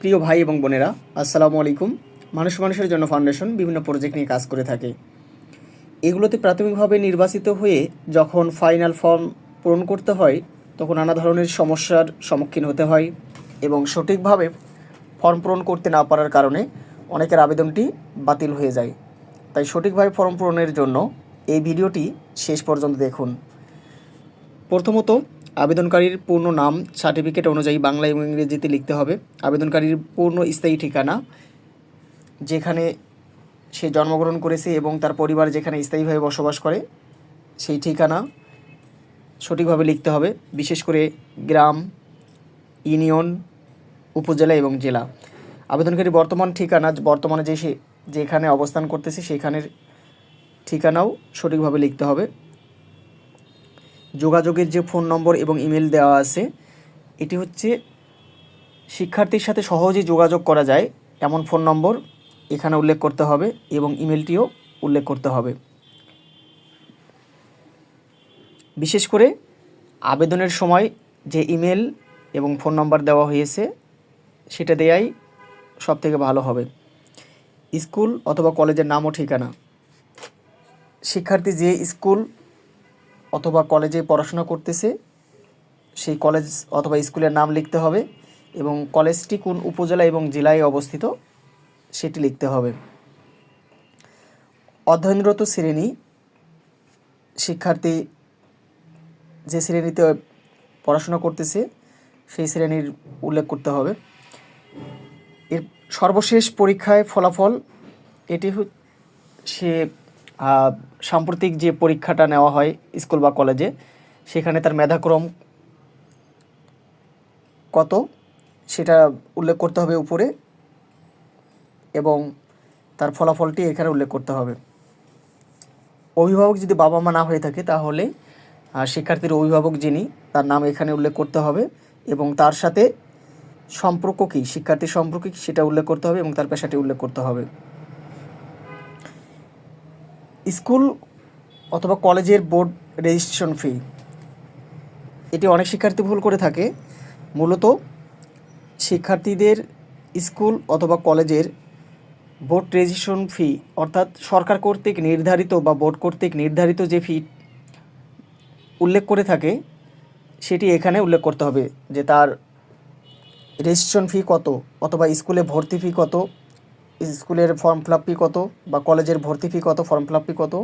প্রিয় ভাই এবং বোনেরা, আসসালামু আলাইকুম। মানুষের জন্য ফাউন্ডেশন বিভিন্ন প্রজেক্ট নিয়ে কাজ করে থাকে। এগুলোতে প্রাথমিকভাবে নির্বাচিত হয়ে যখন ফাইনাল ফর্ম পূরণ করতে হয়, তখন নানা ধরনের সমস্যার সম্মুখীন হতে হয় এবং সঠিকভাবে ফর্ম পূরণ করতে না পারার কারণে অনেকের আবেদনটি বাতিল হয়ে যায়। তাই সঠিকভাবে ফর্ম পূরণের জন্য এই ভিডিওটি শেষ পর্যন্ত দেখুন। প্রথমত, আবেদনকারীর পূর্ণ নাম সার্টিফিকেট অনুযায়ী বাংলা এবং ইংরেজিতে লিখতে হবে। আবেদনকারীর পূর্ণ স্থায়ী ঠিকানা, যেখানে সে জন্মগ্রহণ করেছে এবং তার পরিবার যেখানে স্থায়ীভাবে বসবাস করে সেই ঠিকানা সঠিকভাবে লিখতে হবে। বিশেষ করে গ্রাম, ইউনিয়ন, উপজেলা এবং জেলা। আবেদনকারী বর্তমান ঠিকানা, বর্তমানে যেখানে অবস্থান করতেছে সেখানের ঠিকানাও সঠিকভাবে লিখতে হবে। যোগাযোগের যে ফোন নম্বর এবং ইমেল দেওয়া আছে, এটি হচ্ছে শিক্ষার্থীর সাথে সহজেই যোগাযোগ করা যায় এমন ফোন নম্বর এখানে উল্লেখ করতে হবে এবং ইমেলটিও উল্লেখ করতে হবে। বিশেষ করে আবেদনের সময় যে ইমেল এবং ফোন নম্বর দেওয়া হয়েছে সেটা দেওয়াই সবথেকে ভালো হবে। স্কুল অথবা কলেজের নাম ও ঠিকানা, শিক্ষার্থী যে স্কুল অথবা কলেজে পড়াশোনা করতেছে সেই কলেজ অথবা স্কুলের নাম লিখতে হবে এবং কলেজটি কোন উপজেলা এবং জেলায় অবস্থিত সেটি লিখতে হবে। অধ্যয়নরত শ্রেণী, শিক্ষার্থী যে শ্রেণীতে পড়াশোনা করতেছে সেই শ্রেণীর উল্লেখ করতে হবে। এর সর্বশেষ পরীক্ষায় ফলাফল, এটি সে সাম্প্রতিক যে পরীক্ষাটা নেওয়া হয় স্কুল বা কলেজে, সেখানে তার মেধাক্রম কত সেটা উল্লেখ করতে হবে উপরে এবং তার ফলাফলটি এখানে উল্লেখ করতে হবে। অভিভাবক যদি বাবা মা না হয়ে থাকে তাহলে শিক্ষার্থীর অভিভাবক যিনি, তার নাম এখানে উল্লেখ করতে হবে এবং তার সাথে সম্পর্ক কী, শিক্ষার্থীর সম্পর্ক কী সেটা উল্লেখ করতে হবে এবং তার পেশাটি উল্লেখ করতে হবে। স্কুল অথবা কলেজের বোর্ড রেজিস্ট্রেশন ফি, এটি অনেক শিক্ষার্থী ভুল করে থাকে। মূলত শিক্ষার্থীদের স্কুল অথবা কলেজের বোর্ড রেজিস্ট্রেশন ফি, অর্থাৎ সরকার কর্তৃক নির্ধারিত বা বোর্ড কর্তৃক নির্ধারিত যে ফি উল্লেখ করে থাকে সেটি এখানে উল্লেখ করতে হবে যে তার রেজিস্ট্রেশন ফি কত, অথবা স্কুলে ভর্তি ফি কত, স্কুলের ফর্ম ফিল আপ ফি কত, বা কলেজের ভর্তি ফি কত, ফর্ম ফিল আপ ফি কত।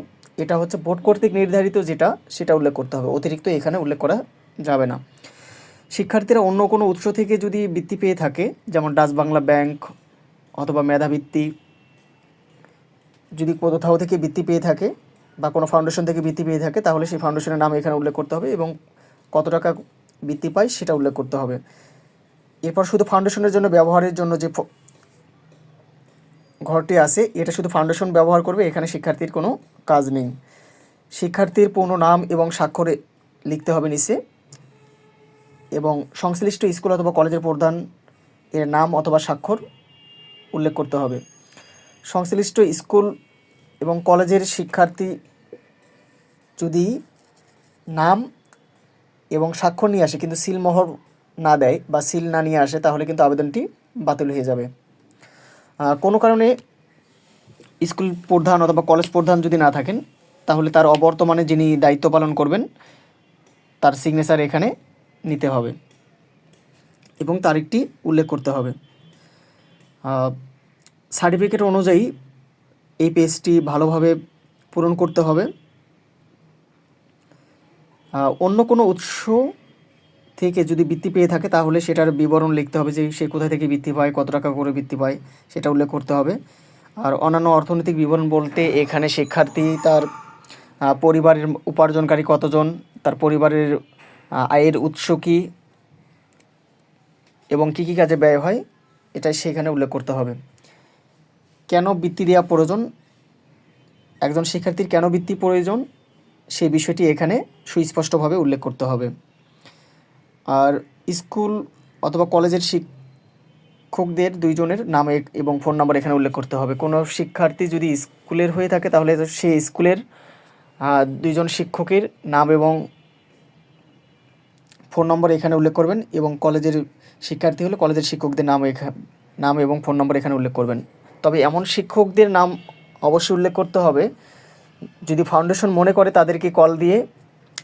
এটা হচ্ছে বোর্ড কর্তৃক নির্ধারিত যেটা, সেটা উল্লেখ করতে হবে। অতিরিক্ত এখানে উল্লেখ করা যাবে না। শিক্ষার্থীরা অন্য কোনো উৎস থেকে যদি বৃত্তি পেয়ে থাকে, যেমন ডাচ বাংলা ব্যাংক অথবা মেধাবৃত্তি, যদি কোথাও থেকে বৃত্তি পেয়ে থাকে বা কোনো ফাউন্ডেশন থেকে বৃত্তি পেয়ে থাকে, তাহলে সেই ফাউন্ডেশনের নাম এখানে উল্লেখ করতে হবে এবং কত টাকা বৃত্তি পায় সেটা উল্লেখ করতে হবে। এরপর শুধু ফাউন্ডেশনের জন্য ব্যবহারের জন্য যে ঘরটি আছে, এটা শুধু ফাউন্ডেশন ব্যবহার করবে, এখানে শিক্ষার্থীর কোনো কাজ নেই। শিক্ষার্থীর পূর্ণ নাম এবং স্বাক্ষরে লিখতে হবে নিচে এবং সংশ্লিষ্ট স্কুল অথবা কলেজের প্রধান এর নাম অথবা স্বাক্ষর উল্লেখ করতে হবে। সংশ্লিষ্ট স্কুল এবং কলেজের শিক্ষার্থী যদি নাম এবং স্বাক্ষর নিয়ে আসে কিন্তু সিলমোহর না দেয় বা সিল না নিয়ে আসে, তাহলে কিন্তু আবেদনটি বাতিল হয়ে যাবে। কোনো কারণে স্কুল প্রধান অথবা কলেজ প্রধান যদি না থাকেন, তাহলে তার অবর্তমানে যিনি দায়িত্ব পালন করবেন তার সিগনেচার এখানে নিতে হবে এবং তারিখটি উল্লেখ করতে হবে। সার্টিফিকেট অনুযায়ী এই পেজটি ভালোভাবে পূরণ করতে হবে। অন্য কোনো উৎস থেকে যদি বৃত্তি পেয়ে থাকে তাহলে সেটার বিবরণ লিখতে হবে, যে সে কোথা থেকে বৃত্তি পায়, কত টাকা করে বৃত্তি পায় সেটা উল্লেখ করতে হবে। আর অন্যান্য অর্থনৈতিক বিবরণ বলতে এখানে শিক্ষার্থী তার পরিবারের উপার্জনকারী কতজন, তার পরিবারের আয়ের উৎস কী এবং কী কী কাজে ব্যয় হয়, এটাই সেখানে উল্লেখ করতে হবে। কেন বৃত্তি দেওয়া প্রয়োজন, একজন শিক্ষার্থীর কেন বৃত্তি প্রয়োজন সেই বিষয়টি এখানে সুস্পষ্টভাবে উল্লেখ করতে হবে। আর স্কুল অথবা কলেজের শিক্ষকদের দুইজনের নাম এবং ফোন নাম্বার এখানে উল্লেখ করতে হবে। কোনো শিক্ষার্থী যদি স্কুলের হয়ে থাকে তাহলে সেই স্কুলের দুইজন শিক্ষকের নাম এবং ফোন নম্বর এখানে উল্লেখ করবেন এবং কলেজের শিক্ষার্থী হলে কলেজের শিক্ষকদের নাম নাম এবং ফোন নম্বর এখানে উল্লেখ করবেন। তবে এমন শিক্ষকদের নাম অবশ্যই উল্লেখ করতে হবে যদি ফাউন্ডেশন মনে করে তাদেরকে কল দিয়ে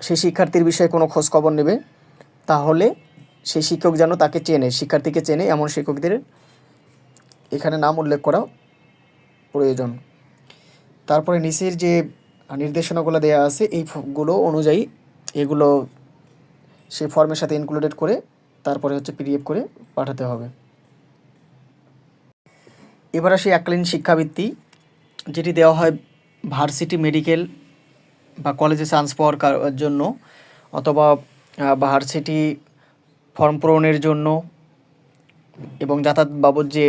সেই শিক্ষার্থীর বিষয়ে কোনো খোঁজখবর নেবে, তাহলে সেই শিক্ষক যেন তাকে চেনে, শিক্ষার্থীকে চেনে, এমন শিক্ষকদের এখানে নাম উল্লেখ করা প্রয়োজন। তারপরে নিচের যে নির্দেশনাগুলো দেওয়া আছে এইগুলো অনুযায়ী এগুলো সেই ফর্মের সাথে ইনক্লুডেড করে তারপরে হচ্ছে পিডিএফ করে পাঠাতে হবে। এবার আসি এককালীন শিক্ষাবৃত্তি, যেটি দেওয়া হয় ভার্সিটি, মেডিকেল বা কলেজে চান্স পাওয়ার জন্য, অথবা ভার্সিটি ফর্ম পূরণের জন্য, এবং যাতায়াত বাবদ যে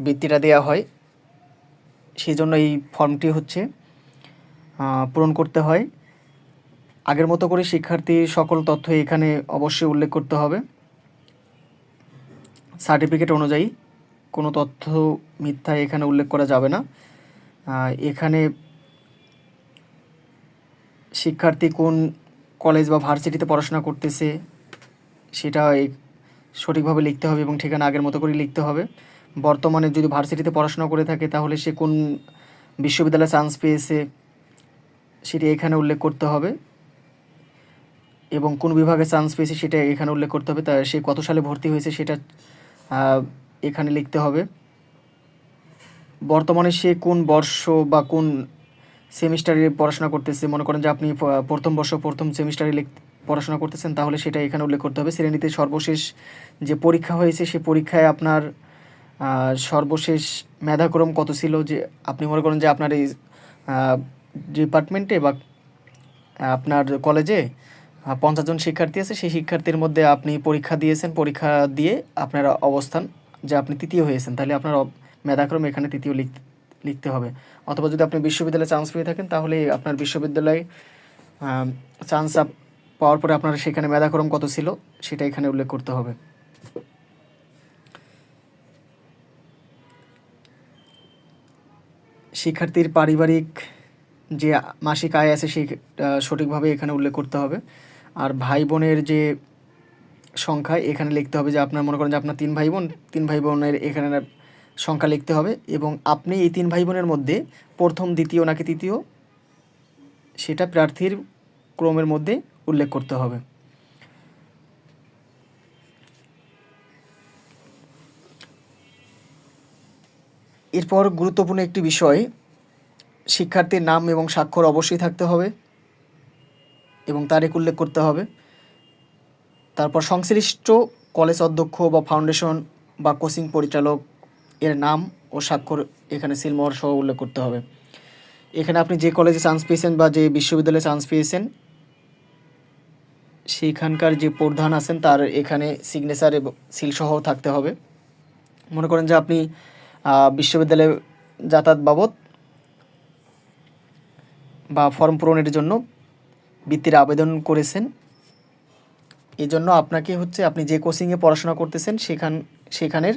বৃত্তিটা দেওয়া হয় সেই জন্য এই ফর্মটি হচ্ছে পূরণ করতে হয়। আগের মতো করে শিক্ষার্থীর সকল তথ্য এখানে অবশ্যই উল্লেখ করতে হবে। সার্টিফিকেট অনুযায়ী কোনো তথ্য মিথ্যা এখানে উল্লেখ করা যাবে না। এখানে শিক্ষার্থী কোন কলেজ বা ভার্সিটিতে পড়াশোনা করতেছে সেটা সঠিকভাবে লিখতে হবে এবং ঠিকানা আগের মতো করে লিখতে হবে। বর্তমানে যদি ভার্সিটিতে পড়াশোনা করে থাকে তাহলে সে কোন বিশ্ববিদ্যালয়ে চান্স পেয়েছে সেটি এখানে উল্লেখ করতে হবে, এবং কোন বিভাগে চান্স পেয়েছে সেটা এখানে উল্লেখ করতে হবে। তা সে কত সালে ভর্তি হয়েছে সেটা এখানে লিখতে হবে। বর্তমানে সে কোন বর্ষ বা কোন সেমিস্টারে পড়াশোনা করতেছে, মনে করেন যে আপনি প্রথম বর্ষ প্রথম সেমিস্টারে পড়াশোনা করতেছেন, তাহলে সেটা এখানে উল্লেখ করতে হবে। শ্রেণীতে সর্বশেষ যে পরীক্ষা হয়েছে সে পরীক্ষায় আপনার সর্বশেষ মেধাক্রম কত ছিল, যে আপনি মনে করেন যে আপনার এই ডিপার্টমেন্টে বা আপনার কলেজে 50 জন শিক্ষার্থী আছে, সেই শিক্ষার্থীর মধ্যে আপনি পরীক্ষা দিয়েছেন, পরীক্ষা দিয়ে আপনার অবস্থান যে আপনি তৃতীয় হয়েছেন, তাহলে আপনার মেধাক্রম এখানে তৃতীয় লিখতে হবে। অথবা যদি আপনি বিশ্ববিদ্যালয়ে চান্স পেয়ে থাকেন তাহলে আপনার বিশ্ববিদ্যালয়ে চান্স পাওয়ার পরে আপনার সেখানে মেধাক্রম কত ছিল সেটা এখানে উল্লেখ করতে হবে। শিক্ষার্থীর পারিবারিক যে মাসিক আয় আছে সেই সঠিকভাবে এখানে উল্লেখ করতে হবে। আর ভাই বোনের যে সংখ্যা এখানে লিখতে হবে, যে আপনার মনে করেন যে আপনার 3 ভাই বোনের এখানে সংখ্যা লিখতে হবে, এবং আপনি এই 3 ভাই বোনের মধ্যে প্রথম, দ্বিতীয় নাকি তৃতীয় সেটা প্রার্থীর ক্রমের মধ্যে উল্লেখ করতে হবে। এরপর গুরুত্বপূর্ণ একটি বিষয়, শিক্ষার্থীর নাম এবং স্বাক্ষর অবশ্যই থাকতে হবে এবং তারিখ উল্লেখ করতে হবে। তারপর সংশ্লিষ্ট কলেজ অধ্যক্ষ বা ফাউন্ডেশন বা কোচিং পরিচালক এর নাম ও স্বাক্ষর এখানে সিলমোহর সহ উল্লেখ করতে হবে। এখানে আপনি যে কলেজে চান্স পেয়েছেন বা যে বিশ্ববিদ্যালয়ে চান্স পেয়েছেন সেইখানকার যে প্রধান আছেন তার এখানে সিগনেচার এবং সিল সহ থাকতে হবে। মনে করেন যে আপনি বিশ্ববিদ্যালয়ে যাতায়াত বাবদ বা ফর্ম পূরণের জন্য বৃত্তির আবেদন করেছেন, এই জন্য আপনাকে হচ্ছে আপনি যে কোচিংয়ে পড়াশোনা করতেছেন সেখানের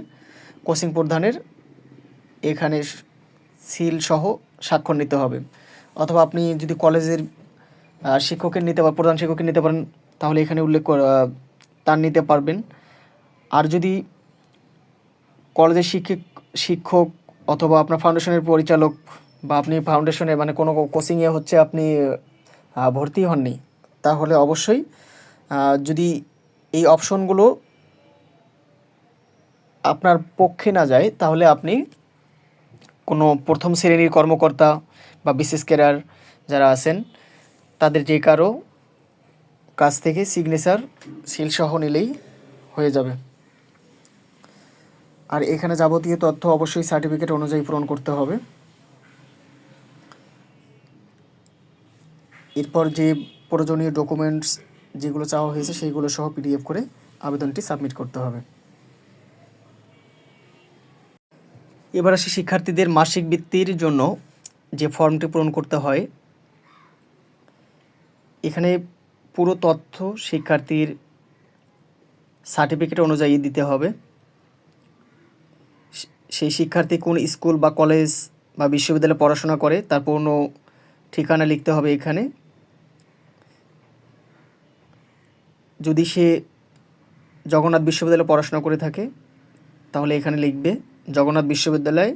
কোচিং প্রধানের এখানে সিল সহ স্বাক্ষর নিতে হবে। অথবা আপনি যদি কলেজের শিক্ষকের নিতে বা প্রধান শিক্ষকের নিতে পারেন তাহলে এখানে উল্লেখ তার নিতে পারবেন। আর যদি কলেজের শিক্ষক অথবা আপনার ফাউন্ডেশনের পরিচালক বা আপনি ফাউন্ডেশনে মানে কোনো কোচিংয়ে হচ্ছে আপনি ভর্তি হননি, তাহলে অবশ্যই যদি এই অপশনগুলো আপনার পক্ষে না যায় তাহলে আপনি কোনো প্রথম শ্রেণীর কর্মকর্তা বা বিশেষ ক্যাডার যারা আছেন তাদের যে কারো কাছ থেকে সিগনেচার সিল সহ নিলেই হয়ে যাবে। আর এখানে যাবতীয় তথ্য অবশ্যই সার্টিফিকেট অনুযায়ী পূরণ করতে হবে। এরপর যে প্রয়োজনীয় ডকুমেন্টস যেগুলো চাওয়া হয়েছে সেইগুলো সহ পিডিএফ করে আবেদনটি সাবমিট করতে হবে। এবার আসি শিক্ষার্থীদের মাসিক বৃত্তির জন্য যে ফর্মটি পূরণ করতে হয়। এখানে পুরো তথ্য শিক্ষার্থীর সার্টিফিকেট অনুযায়ী দিতে হবে। সেই শিক্ষার্থী কোন স্কুল বা কলেজ বা বিশ্ববিদ্যালয়ে পড়াশোনা করে তার পূর্ণ ঠিকানা লিখতে হবে এখানে। যদি সে জগন্নাথ বিশ্ববিদ্যালয়ে পড়াশোনা করে থাকে তাহলে এখানে লিখবে জগন্নাথ বিশ্ববিদ্যালয়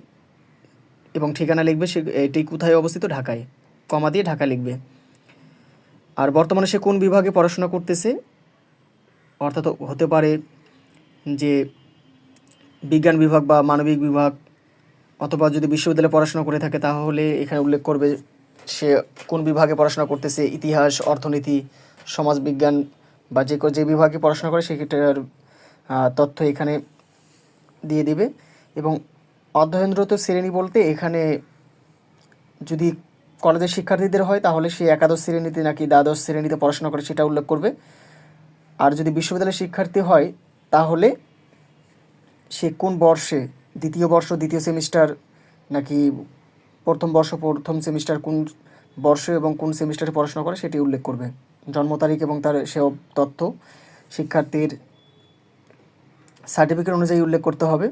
এবং ঠিকানা লিখবে এটি কোথায় অবস্থিত, ঢাকায়, কমা দিয়ে ঢাকা লিখবে। আর বর্তমানে সে কোন বিভাগে পড়াশোনা করতেছে, অর্থাৎ হতে পারে যে বিজ্ঞান বিভাগ বা মানবিক বিভাগ, অথবা যদি বিশ্ববিদ্যালয়ে পড়াশোনা করে থাকে তাহলে এখানে উল্লেখ করবে সে কোন বিভাগে পড়াশোনা করতেছে, ইতিহাস, অর্থনীতি, সমাজবিজ্ঞান বা যে বিভাগে পড়াশোনা করে সেটার তথ্য এখানে দিয়ে দিবে। এবং অধ্যয়নরত শ্রেণী বলতে এখানে যদি কলেজের শিক্ষার্থীদের হয় তাহলে সে একাদশ শ্রেণীতে নাকি দ্বাদশ শ্রেণীতে পড়াশোনা করে সেটা উল্লেখ করবে। আর যদি বিশ্ববিদ্যালয়ের শিক্ষার্থী হয় তাহলে সে কোন বর্ষে, দ্বিতীয় বর্ষ দ্বিতীয় সেমিস্টার নাকি প্রথম বর্ষ প্রথম সেমিস্টার, কোন বর্ষে এবং কোন সেমিস্টারে পড়াশোনা করে সেটি উল্লেখ করবে। জন্ম তারিখ এবং তার সেসব তথ্য শিক্ষার্থীর সার্টিফিকেট অনুযায়ী উল্লেখ করতে হবে।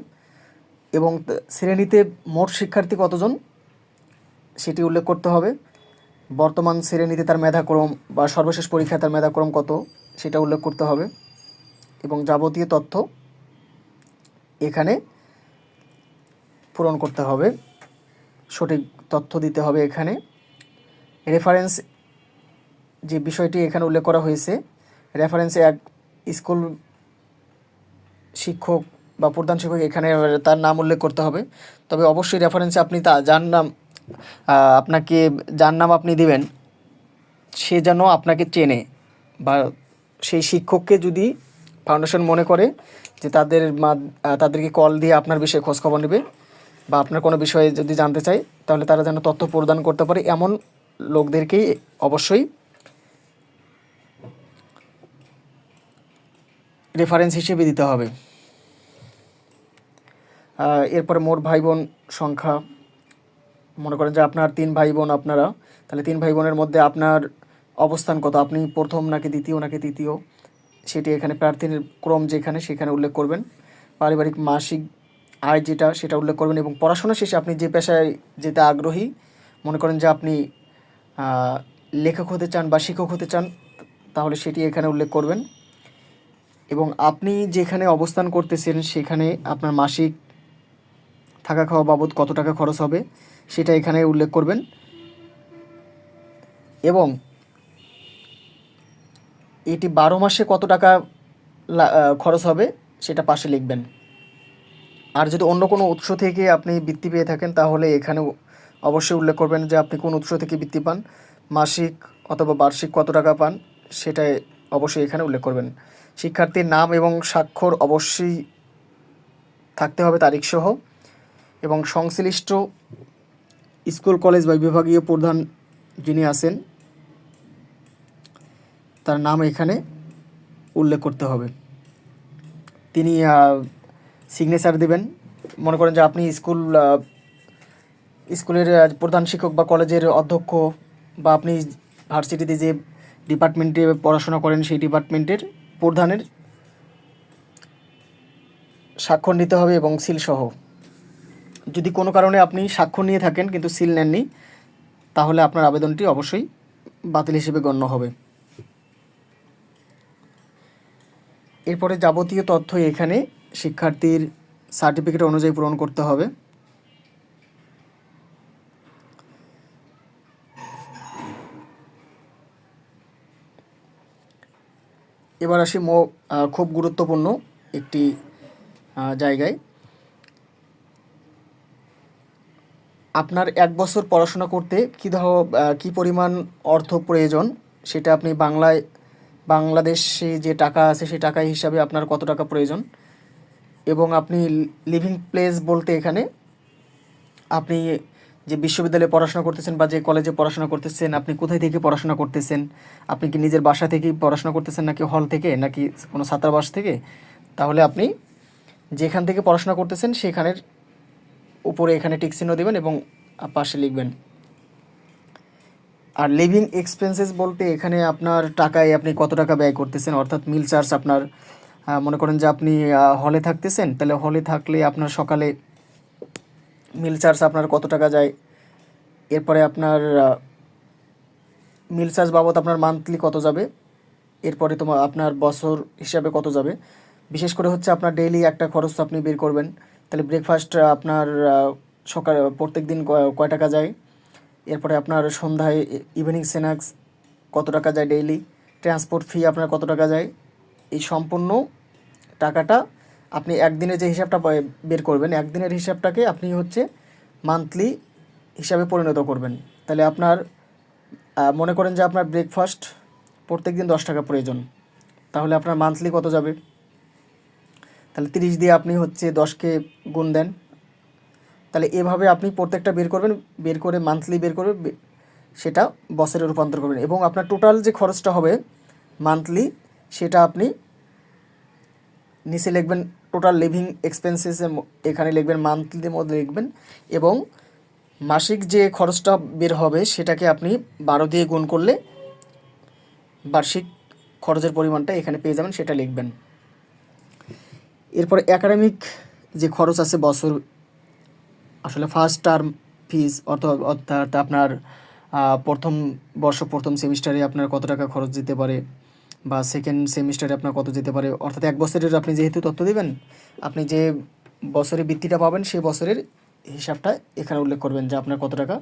এবং শ্রেণীতে মোট শিক্ষার্থী কতজন সেটি উল্লেখ করতে হবে। বর্তমান শ্রেণীতে তার মেধাক্রম বা সর্বশেষ পরীক্ষায় তার মেধাক্রম কত সেটা উল্লেখ করতে হবে। এবং যাবতীয় তথ্য এখানে পূরণ করতে হবে, সঠিক তথ্য দিতে হবে। এখানে রেফারেন্স যে বিষয়টি এখানে উল্লেখ করা হয়েছে, রেফারেন্সে এক স্কুল শিক্ষক বা প্রধান শিক্ষক এখানে তার নাম উল্লেখ করতে হবে। তবে অবশ্যই রেফারেন্সে আপনি যার নাম আপনাকে যার নাম আপনি দেবেন সে যেন আপনাকে চেনে, বা সেই শিক্ষককে যদি ফাউন্ডেশন মনে করে যে তাদেরকে কল দিয়ে আপনার বিষয়ে খোঁজখবর নেবে বা আপনার কোনো বিষয়ে যদি জানতে চায় তাহলে তারা যেন তথ্য প্রদান করতে পারে, এমন লোকদেরকেই অবশ্যই রেফারেন্স হিসেবে দিতে হবে। এরপরে মোট ভাই বোন সংখ্যা, মনে করেন যে আপনার 3 ভাই বোন আপনারা, তাহলে 3 ভাই বোনের মধ্যে আপনার অবস্থান কত, আপনি প্রথম নাকি দ্বিতীয় নাকি তৃতীয়, সেটি এখানে প্রার্থীর ক্রম যেখানে সেখানে উল্লেখ করবেন। পারিবারিক মাসিক আয় যেটা সেটা উল্লেখ করবেন। এবং পড়াশোনা শেষে আপনি যে পেশায় যেতে আগ্রহী, মনে করেন যে আপনি লেখক হতে চান বা শিক্ষক হতে চান তাহলে সেটি এখানে উল্লেখ করবেন। এবং আপনি যেখানে অবস্থান করতেছেন সেখানে আপনার মাসিক থাকা খাওয়া বাবদ কত টাকা খরচ হবে সেটা এখানে উল্লেখ করবেন। এবং এটি 12 মাসে কত টাকা খরচ হবে সেটা পাশে লিখবেন। আর যদি অন্য কোনো উৎস থেকে আপনি বৃত্তি পেয়ে থাকেন তাহলে এখানে অবশ্যই উল্লেখ করবেন যে আপনি কোন উৎস থেকে বৃত্তি পান, মাসিক অথবা বার্ষিক কত টাকা পান সেটাই অবশ্যই এখানে উল্লেখ করবেন। শিক্ষার্থীর নাম এবং স্বাক্ষর অবশ্যই থাকতে হবে তারিখসহ। এবং সংশ্লিষ্ট স্কুল কলেজ বা বিভাগীয় প্রধান যিনি আছেন তার নাম এখানে উল্লেখ করতে হবে। তিনি সিগনেচার দেবেন। মনে করেন যে আপনি স্কুলের প্রধান শিক্ষক বা কলেজের অধ্যক্ষ, বা আপনি ভার্সিটিতে যে ডিপার্টমেন্টে পড়াশোনা করেন সেই ডিপার্টমেন্টের প্রধানের স্বাক্ষর নিতে হবে এবং সিলসহ। যদি কোনো কারণে আপনি স্বাক্ষর নিয়ে থাকেন কিন্তু সিল নেননি তাহলে আপনার আবেদনটি অবশ্যই বাতিল হিসেবে গণ্য হবে। এরপরে যাবতীয় তথ্য এখানে শিক্ষার্থীর সার্টিফিকেট অনুযায়ী পূরণ করতে হবে। এবার আসি খুব গুরুত্বপূর্ণ একটি জায়গায়। আপনার 1 বছর পড়াশোনা করতে কী পরিমাণ অর্থ প্রয়োজন সেটা আপনি বাংলাদেশে যে টাকা আছে সেই টাকা হিসাবে আপনার কত টাকা প্রয়োজন। এবং আপনি লিভিং প্লেস বলতে এখানে আপনি যে বিশ্ববিদ্যালয়ে পড়াশোনা করতেছেন বা যে কলেজে পড়াশোনা করতেছেন আপনি কোথায় থেকে পড়াশোনা করতেছেন, আপনি কি নিজের বাসা থেকেই পড়াশোনা করতেছেন নাকি হল থেকে নাকি কোনো ছাত্রাবাস থেকে, তাহলে আপনি যেখান থেকে পড়াশোনা করতেছেন সেখানের উপরে এখানে টিক চিহ্ন দেবেন এবং পাশে লিখবেন। আর লিভিং এক্সপেন্সেস বলতে এখানে আপনার টাকায় আপনি কত টাকা ব্যয় করতেছেন, অর্থাৎ মিল চার্জ আপনার, মনে করেন যে আপনি হলে থাকতেছেন তাহলে হলে থাকলে আপনার সকালে মিল চার্জ আপনার কত টাকা যায়, এরপরে আপনার মিল চার্জ বাবদ আপনার মান্থলি কত যাবে, এরপরে আপনার বছর হিসাবে কত যাবে, বিশেষ করে হচ্ছে আপনার ডেইলি একটা খরচ তো আপনি বের করবেন। তাহলে ব্রেকফাস্ট আপনার সকাল প্রত্যেক দিন কয় টাকা যায়, এরপরে আপনার সন্ধ্যায় ইভিনিং স্ন্যাক্স কত টাকা যায় ডেইলি, ট্রান্সপোর্ট ফি আপনার কত টাকা যায়, এই সম্পূর্ণ টাকাটা আপনি একদিনে যে হিসাবটা বের করবেন, একদিনের হিসাবটাকে আপনি হচ্ছে মান্থলি হিসাবে পরিণত করবেন। তাহলে আপনার মনে করেন যে আপনার ব্রেকফাস্ট প্রত্যেক দিন 10 টাকা প্রয়োজন, তাহলে আপনার মান্থলি কত যাবে? তাহলে 30 দিয়ে আপনি হচ্ছে 10কে গুণ দেন। তাহলে এভাবে আপনি প্রত্যেকটা বের করবেন, বের করে মান্থলি বের করে সেটা বছরে রূপান্তর করবেন, এবং আপনার টোটাল যে খরচটা হবে মান্থলি সেটা আপনি নিচে লিখবেন টোটাল লিভিং এক্সপেন্সেস, এখানে লিখবেন মান্থলির মধ্যে লিখবেন, এবং মাসিক যে খরচটা বের হবে সেটাকে আপনি 12 দিয়ে গুণ করলে বার্ষিক খরচের পরিমাণটা এখানে পেয়ে যাবেন, সেটা লিখবেন। এরপরে একাডেমিক যে খরচ আছে বছর, আসলে ফার্স্ট টার্ম ফিস অর্থাৎ আপনার প্রথম বর্ষ প্রথম সেমিস্টারে আপনার কত টাকা খরচ দিতে পারে, বা সেকেন্ড সেমিস্টারে আপনার কত যেতে পারে, অর্থাৎ এক বছরের আপনি যেহেতু তথ্য দেবেন, আপনি যে বছরে বৃত্তিটা পাবেন সেই বছরের হিসাবটা এখানে উল্লেখ করবেন যে আপনার কত টাকা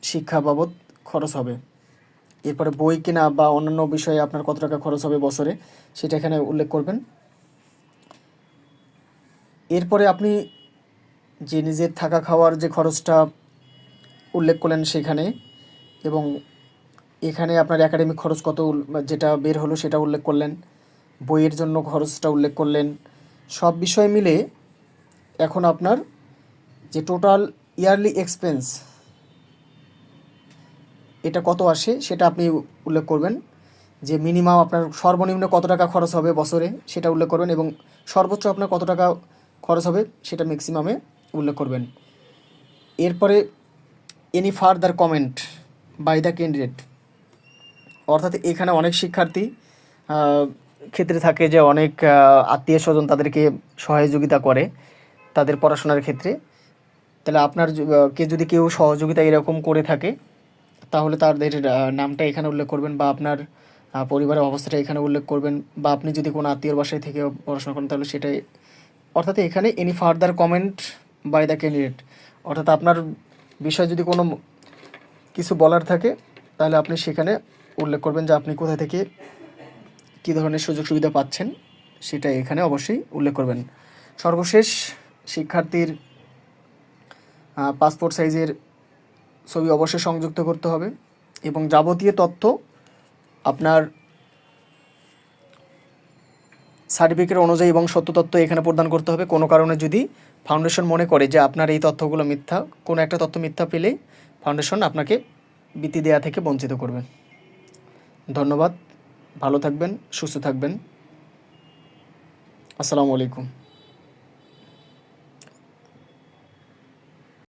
শিক্ষা বাবদ খরচ হবে। এরপরে বই কেনা বা অন্যান্য বিষয়ে আপনার কত টাকা খরচ হবে বছরে, সেটা এখানে উল্লেখ করবেন। এরপরে আপনি যে নিজের থাকা খাওয়ার যে খরচটা উল্লেখ করলেন সেখানে, এবং এখানে আপনার একাডেমিক খরচ কত যেটা বের হলো সেটা উল্লেখ করলেন, বইয়ের জন্য খরচটা উল্লেখ করলেন। সব বিষয় মিলে এখন আপনার যে টোটাল ইয়ারলি এক্সপেন্স এটা কত আসে সেটা আপনি উল্লেখ করবেন, যে মিনিমাম আপনার সর্বনিম্ন কত টাকা খরচ হবে বছরে সেটা উল্লেখ করবেন, এবং সর্বোচ্চ আপনার কত টাকা খরচ হবে সেটা ম্যাক্সিমামে উল্লেখ করবেন। এরপরে any further comment by the candidate, অর্থাৎ এখানে অনেক শিক্ষার্থী ক্ষেত্রে থাকে যে অনেক আত্মীয় স্বজন তাদেরকে সহযোগিতা করে তাদের পড়াশোনার ক্ষেত্রে। তাহলে আপনার কে যদি কেউ সহযোগিতা এরকম করে থাকে তাহলে তাদের নামটা এখানে উল্লেখ করবেন, বা আপনার পরিবারের অবস্থাটা এখানে উল্লেখ করবেন, বা আপনি যদি কোনো আত্মীয়র বাসায় থেকে পড়াশোনা করেন তাহলে সেটাই, অর্থাৎ এখানে any further comment by the candidate, অর্থাৎ আপনার বিষয়ে যদি কোনো কিছু বলার থাকে তাহলে আপনি সেখানে উল্লেখ করবেন যে আপনি কোথা থেকে কী ধরনের সুযোগ সুবিধা পাচ্ছেন, সেটা এখানে অবশ্যই উল্লেখ করবেন। সর্বশেষ শিক্ষার্থীর পাসপোর্ট সাইজের ছবি অবশ্যই সংযুক্ত করতে হবে, এবং যাবতীয় তথ্য আপনার সার্টিফিকেট অনুযায়ী এবং সত্য তথ্য এখানে প্রদান করতে হবে। কোনো কারণে যদি ফাউন্ডেশন মনে করে যে আপনার এই তথ্যগুলো মিথ্যা, কোনো একটা তথ্য মিথ্যা পেলে ফাউন্ডেশন আপনাকে বৃত্তি দেওয়া থেকে বঞ্চিত করবে। ধন্যবাদ, ভালো থাকবেন, সুস্থ থাকবেন, আসসালামু আলাইকুম।